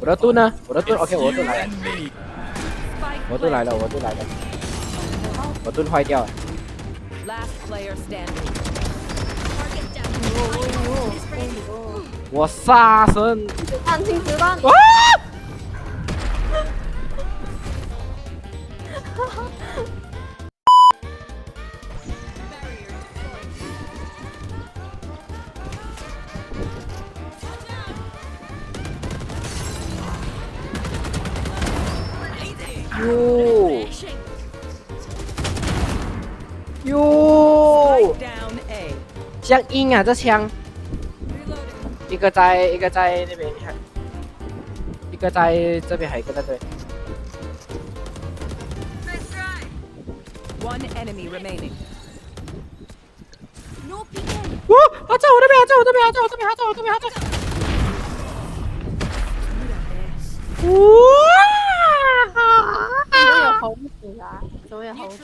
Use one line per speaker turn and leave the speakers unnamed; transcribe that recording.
我的盾呢？我的盾 OK，我的盾来了，
Spike
我盾来了，我盾来了，我盾坏掉了。
Last player standing.
我杀神！
弹性子弹。
哇！哟
Spike
哟，
down A.
像鹰啊，这枪，一个在那边，一个在这边，还有一个在这边。
One enemy remaining.
哇！他在我那边，他在我这边，他在我这边，他在我这边，他在。哇！
都有猴子啊，都有猴子。